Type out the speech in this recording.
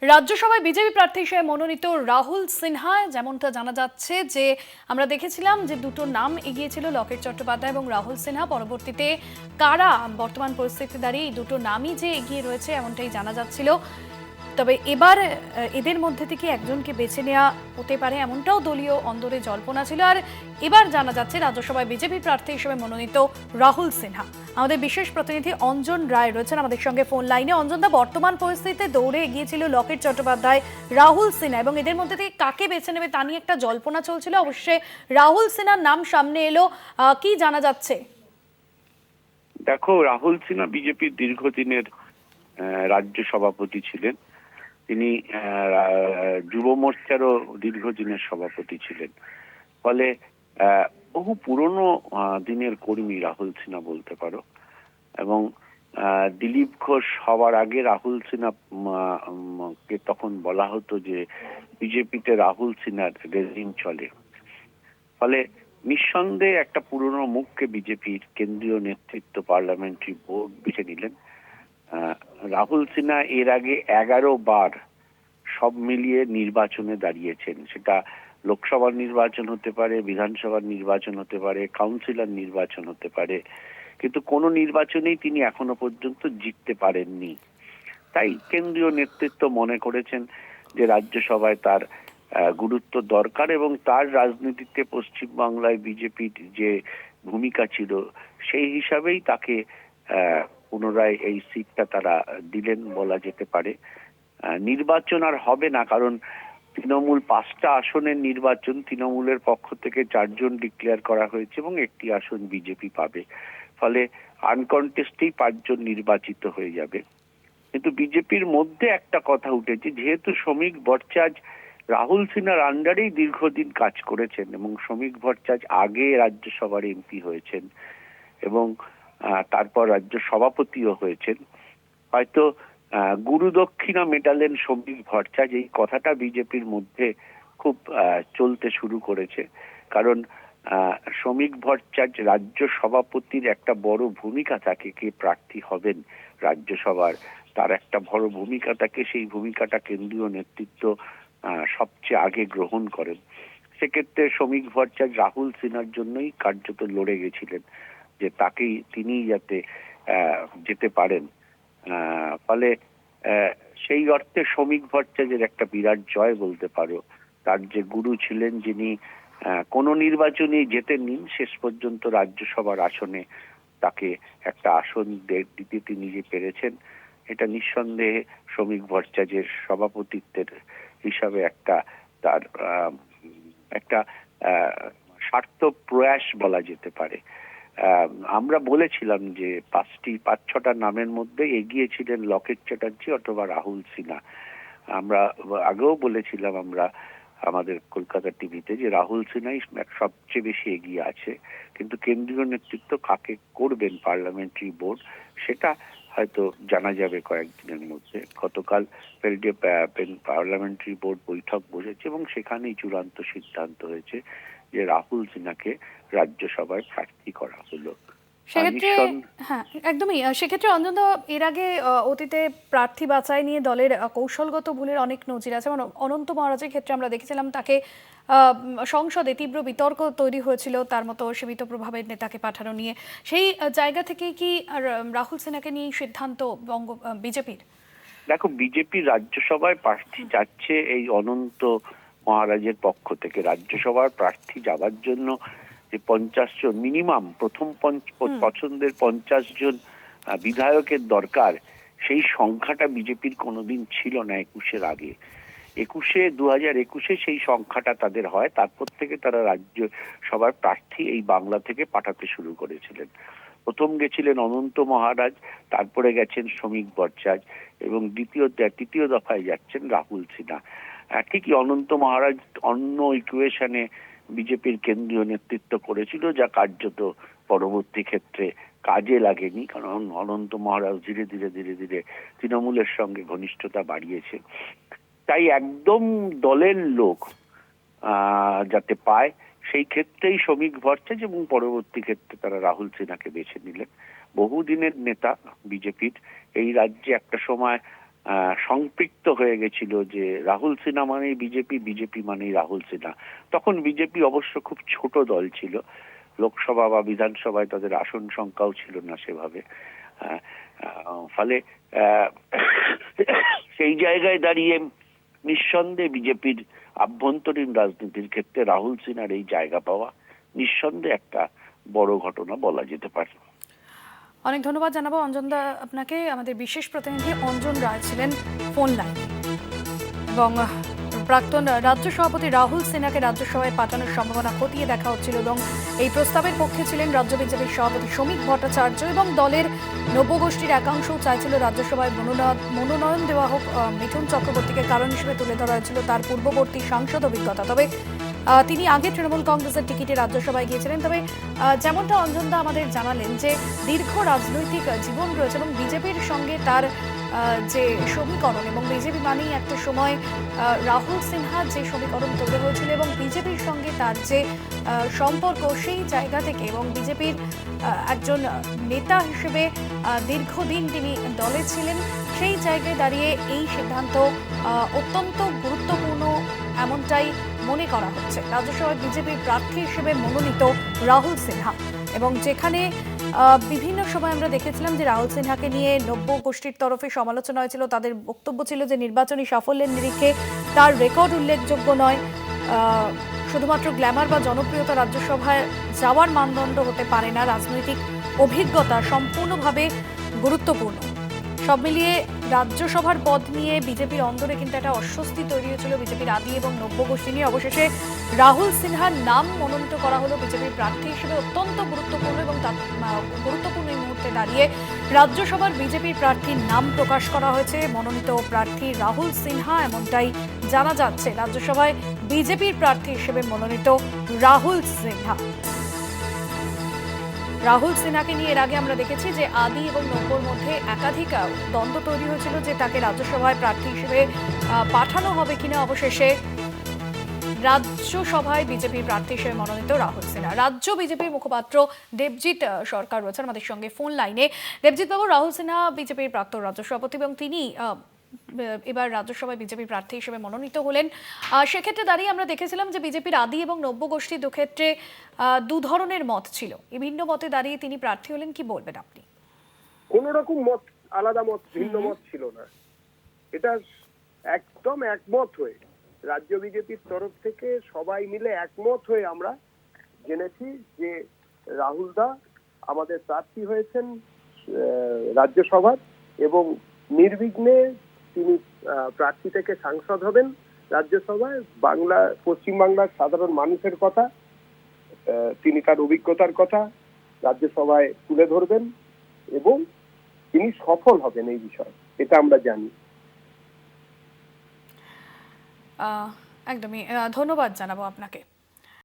রাজ্যসভায় বিজেপি প্রার্থী হিসেবে মনোনীত রাহুল সিনহা, যেমনটা জানা যাচ্ছে যে আমরা দেখেছিলাম যে দুটো নাম এগিয়েছিল, লকেট চট্টোপাধ্যায় এবং রাহুল সিনহা। পরবর্তীতে কারা বর্তমান পরিস্থিতি দাঁড়িয়ে এই দুটো নামই যে এগিয়ে রয়েছে এমনটাই জানা যাচ্ছিল। তবে এবার এদের মধ্যে থেকে একজনকে বেছে নেওয়া হতে পারে এমনটাও দলীয় অন্দরে জল্পনা ছিল। আর এবার জানা যাচ্ছে রাজ্যসভায় বিজেপি প্রার্থী হিসেবে মনোনীত রাহুল সিনহা। আমাদের বিশেষ প্রতিনিধি অঞ্জন রায় রয়েছেন আমাদের সঙ্গে ফোন লাইনে। অঞ্জনদা, বর্তমান পরিস্থিতিতে দৌড়ে এগিয়েছিল লকেট চট্টোপাধ্যায়, রাহুল সিনহা, এবং এদের মধ্যে থেকে কাকে বেছে নেবে তা নিয়ে একটা জল্পনা চলছিল। অবশ্যই রাহুল সিনহার নাম সামনে এলো, কি জানা যাচ্ছে? দেখো, রাহুল সিনহা বিজেপির দীর্ঘদিনের রাজ্য সভাপতি ছিলেন। তিনি যুব মোর্চারও দীর্ঘদিনের সভাপতি ছিলেন। ফলে বহু পুরনো দিনের কর্মী রাহুল সিনহা বলতে পারো। এবং দিলীপ ঘোষ হওয়ার আগে রাহুল সিনহা কে তখন বলা হতো যে বিজেপিতে রাহুল সিনহার রেজিম চলে। ফলে নিঃসন্দেহে একটা পুরনো মুখকে বিজেপির কেন্দ্রীয় নেতৃত্ব পার্লামেন্টারি বোর্ড বেছে নিলেন। রাহুল সিনহা এর আগে 11 বার সব মিলিয়ে নির্বাচনে দাঁড়িয়েছেন। সেটা লোকসভার নির্বাচন হতে পারে, বিধানসভার নির্বাচন হতে পারে, কাউন্সিলর নির্বাচন হতে পারে, কিন্তু কোনো নির্বাচনেই তিনি এখনো পর্যন্ত জিততে পারেননি। তাই কেন্দ্রীয় নেতৃত্ব মনে করেছেন যে রাজ্যসভায় তার গুরুত্ব দরকার, এবং তার রাজনীতিতে পশ্চিমবাংলায় বিজেপির যে ভূমিকা ছিল সেই হিসাবেই তাকে পুনরায় এই সিটটা তারা দিলেন বলা যেতে পারে। নির্বাচন আর হবে না, কারণ তৃণমূল 5টা আসনের নির্বাচন, তৃণমূলের পক্ষ থেকে 4জন ডিক্লেয়ার করা হয়েছে এবং একটি আসন বিজেপি পাবে। ফলে আনকন্টেস্টেই 5জন নির্বাচিত হয়ে যাবে। কিন্তু বিজেপির মধ্যে একটা কথা উঠেছে, যেহেতু শ্রমিক ভট্টাচার্য রাহুল সিনহার আন্ডারেই দীর্ঘদিন কাজ করেছেন এবং শ্রমিক ভট্টাচার্য আগে রাজ্যসভার এমপি হয়েছেন এবং তারপর রাজ্য সভাপতিও হয়েছেন, হয়তো গুরু দক্ষিণা মেটালেন শ্রমিক ভট্টাচার্য, এই কথাটা বিজেপির মধ্যে খুব চলতে শুরু করেছে। কারণ শ্রমিক ভট্টাচার্য রাজ্য সভাপতির একটা বড় ভূমিকা থাকে, কে প্রার্থী হবেন রাজ্যসভার তার একটা বড় ভূমিকা থাকে। সেই ভূমিকাটা কেন্দ্রীয় নেতৃত্ব সবচেয়ে আগে গ্রহণ করেন। সেক্ষেত্রে শ্রমিক ভট্টাচার্য রাহুল সিনহার জন্যই কার্যত লড়ে গেছিলেন যে তাকেই তিনিই যাতে যেতে পারেন। ফলে সেই অর্থে শ্রমিক ভট্টাচার্যের একটা বিরাট জয় বলতে পারো। তার যে গুরু ছিলেন, যিনি কোনো নির্বাচনেই জেতেননি, শেষ পর্যন্ত রাজ্যসভার আসনে তাকে একটা আসন দিতে তিনি যে পেরেছেন, এটা নিঃসন্দেহে শ্রমিক ভট্টাচার্যের সভাপতিত্বের হিসাবে একটা তার একটা স্বার্থ প্রয়াস বলা যেতে পারে। আমরা বলেছিলাম যে 5-6টা নামের মধ্যে এগিয়ে ছিলেন লকেট চ্যাটার্জি অথবা রাহুল সিনহা। আমরা আগেও বলেছিলাম আমরা আমাদের কলকাতা টিভিতে যে রাহুল সিনহাই সবচেয়ে বেশি এগিয়ে আছে, কিন্তু কেন্দ্রীয় নেতৃত্ব কাকে করবেন পার্লামেন্টারি বোর্ড সেটা হয়তো জানা যাবে কয়েকদিনের মধ্যে। গতকাল পার্লামেন্টারি বোর্ড বৈঠক বসেছে এবং সেখানেই চূড়ান্ত সিদ্ধান্ত হয়েছে যে রাহুল সিনহাকে রাজ্যসভায় প্রার্থী করা হলো। সেক্ষেত্রে হ্যাঁ, একদমই। সেক্ষেত্রে অন্তত এর আগে অতীতে প্রার্থী বাছাই নিয়ে দলের কৌশলগত ভুলের অনেক নজির আছে। যেমন অনন্ত মহারাজের ক্ষেত্রে আমরা দেখেছিলাম তাকে সংসদে তীব্র বিতর্ক তৈরি হয়েছিল তার মতো সীমিত প্রভাবের নেতাকে পাঠানো নিয়ে। সেই জায়গা থেকে কি রাহুল সিনহাকে নিয়ে সিদ্ধান্ত বিজেপির? দেখো, বিজেপি রাজ্যসভায় প্রার্থী যাচ্ছে এই অনন্ত মহারাজের পক্ষ থেকে। রাজ্যসভার প্রার্থী যাওয়ার জন্য যে 50 জন মিনিমাম, প্রথম পছন্দের 50 জন বিধায়কের দরকার, সেই সংখ্যাটা বিজেপির কোনোদিন ছিল না 21-এর আগে। 2021-এ সেই সংখ্যাটা তাদের হয়, তারপর থেকে তারা রাজ্যসভার প্রার্থী এই বাংলা থেকে পাঠাতে শুরু করেছিলেন। প্রথম গেছিলেন অনন্ত মহারাজ, তারপরে গেছেন শ্রমিক ভট্টাচার্য এবং তৃতীয় দফায় যাচ্ছেন রাহুল সিনহা। ঠিকই অনন্ত মহারাজ অন্য ইকুয়েশনে বিজেপির কেন্দ্রীয় নেতৃত্ব করেছিল, যা কার্যত পরবর্তী ক্ষেত্রে কাজে লাগেনি, কারণ অনন্ত মহারাজ ধীরে ধীরে ধীরে ধীরে তৃণমূলের সঙ্গে ঘনিষ্ঠতা বাড়িয়েছে। তাই একদম দলের লোক যাতে পায় সেই ক্ষেত্রেই শ্রমিক ভট্টাচার্য এবং পরবর্তী ক্ষেত্রে তারা রাহুল সিনহাকে বেছে নিলেন। বহুদিনের নেতা বিজেপির, এই রাজ্যে একটা সময় সম্পৃক্ত হয়ে গেছিল যে রাহুল সিনহা মানেই বিজেপি, বিজেপি মানেই রাহুল সিনহা। তখন বিজেপি অবশ্য খুব ছোট দল ছিল, লোকসভা বা বিধানসভায় তাদের আসন সংখ্যাও ছিল না সেভাবে। ফলে সেই জায়গায় দাঁড়িয়ে নিঃসন্দেহে বিজেপির আভ্যন্তরীণ রাজনীতির ক্ষেত্রে রাহুল সিনহার এই জায়গা পাওয়া নিঃসন্দেহে একটা বড় ঘটনা বলা যেতে পারে। অনেক ধন্যবাদ জানাবো অঞ্জনদা আপনাকে। আমাদের বিশেষ প্রতিনিধি অঞ্জন রায় ছিলেন ফোন লাইনে। এবং প্রাক্তন রাজ্য সভাপতি রাহুল সিনহাকে রাজ্যসভায় পাঠানোর সম্ভাবনা খতিয়ে দেখা হচ্ছিল এবং এই প্রস্তাবের পক্ষে ছিলেন রাজ্য বিজেপির সভাপতি শ্রমিক ভট্টাচার্য এবং দলের নব্যগোষ্ঠীর একাংশও চাইছিল রাজ্যসভায় মনোনয়ন দেওয়া হোক মিঠুন চক্রবর্তীকে। কারণ হিসেবে তুলে ধরা হয়েছিল তার পূর্ববর্তী সাংসদ অভিজ্ঞতা। তবে তিনি আগে তৃণমূল কংগ্রেসের টিকিটে রাজ্যসভায় গিয়েছিলেন। তবে যেমনটা অঞ্জনদা আমাদের জানালেন যে দীর্ঘ রাজনৈতিক জীবন রয়েছে এবং বিজেপির সঙ্গে তার যে সমীকরণ এবং বিজেপি মানেই একটা সময় রাহুল সিনহা যে সমীকরণ তৈরি হয়েছিল এবং বিজেপির সঙ্গে তার যে সম্পর্ক, সেই জায়গা থেকে এবং বিজেপির একজন নেতা হিসেবে দীর্ঘদিন তিনি দলে ছিলেন, সেই জায়গায় দাঁড়িয়ে এই সিদ্ধান্ত অত্যন্ত গুরুত্বপূর্ণ এমনটাই মনে করা হচ্ছে। রাজ্যসভায় বিজেপির প্রার্থী হিসেবে মনোনীত রাহুল সিনহা এবং যেখানে বিভিন্ন সময় আমরা দেখেছিলাম যে রাহুল সিনহাকে নিয়ে নব্য গোষ্ঠীর তরফে সমালোচনা হয়েছিল। তাদের বক্তব্য ছিল যে নির্বাচনী সাফল্যের নিরিখে তার রেকর্ড উল্লেখযোগ্য নয়, শুধুমাত্র গ্ল্যামার বা জনপ্রিয়তা রাজ্যসভায় যাওয়ার মানদণ্ড হতে পারে না, রাজনৈতিক অভিজ্ঞতা সম্পূর্ণভাবে গুরুত্বপূর্ণ। সব মিলিয়ে রাজ্যসভার পদ নিয়ে বিজেপির অন্দরে কিন্তু একটা অস্বস্তি তৈরি হয়েছিল বিজেপির আদি এবং নব্য গোষ্ঠী নিয়ে। অবশেষে রাহুল সিনহার নাম মনোনীত করা হলো বিজেপির প্রার্থী হিসেবে। অত্যন্ত গুরুত্বপূর্ণ এবং গুরুত্বপূর্ণ এই মুহূর্তে দাঁড়িয়ে রাজ্যসভার বিজেপির প্রার্থীর নাম প্রকাশ করা হয়েছে। মনোনীত প্রার্থী রাহুল সিনহা, এমনটাই জানা যাচ্ছে। রাজ্যসভায় বিজেপির প্রার্থী হিসেবে মনোনীত রাহুল সিনহা। রাহুল সিনহাকে নিয়ে এর আগে আমরা দেখেছি যে আদি এবং নব্যর মধ্যে একাধিক দ্বন্দ্ব তৈরি হয়েছিল যে তাকে রাজ্যসভায় প্রার্থী হিসেবে পাঠানো হবে কিনা। অবশেষে রাজ্যসভায় বিজেপির প্রার্থী হিসেবে মনোনীত রাহুল সিনহা। রাজ্য বিজেপির মুখপাত্র দেবজিৎ সরকার রয়েছেন আমাদের সঙ্গে ফোন লাইনে। দেবজিৎ বাবু, রাহুল সিনহা বিজেপির প্রাক্তন রাজ্য সভাপতি এবং তিনি এবার রাজ্যসভায় বিজেপি প্রার্থী হিসেবে মনোনীত হলেন। সেক্ষেত্রে দাঁড়িয়ে আমরা দেখেছিলাম যে বিজেপির আদি এবং নব্য গোষ্ঠী দুক্ষেত্রে দু ধরনের মত ছিল। এই ভিন্ন মতে দাঁড়িয়ে তিনি প্রার্থী হলেন, কি বলবেন আপনি? কোন রকম মত, আলাদা মত, ভিন্ন মত ছিল না। এটা একদম একমত হয়ে রাজ্য বিজেপির তরফ থেকে সবাই মিলে একমত হয়ে আমরা জেনেছি যে রাহুল দা আমাদের প্রার্থী হয়েছেন রাজ্যসভার এবং নির্বিঘ্নে তিনি প্রার্থী থেকে সাংসদ হবেন রাজ্যসভায়। পশ্চিমবাংলার সাধারণ মানুষের কথা, তিনি তার অভিজ্ঞতার কথা রাজ্যসভায় তুলে ধরবেন এবং তিনি সফল হবেন এই বিষয়ে, এটা আমরা জানি। একদমই ধন্যবাদ জানাবো আপনাকে।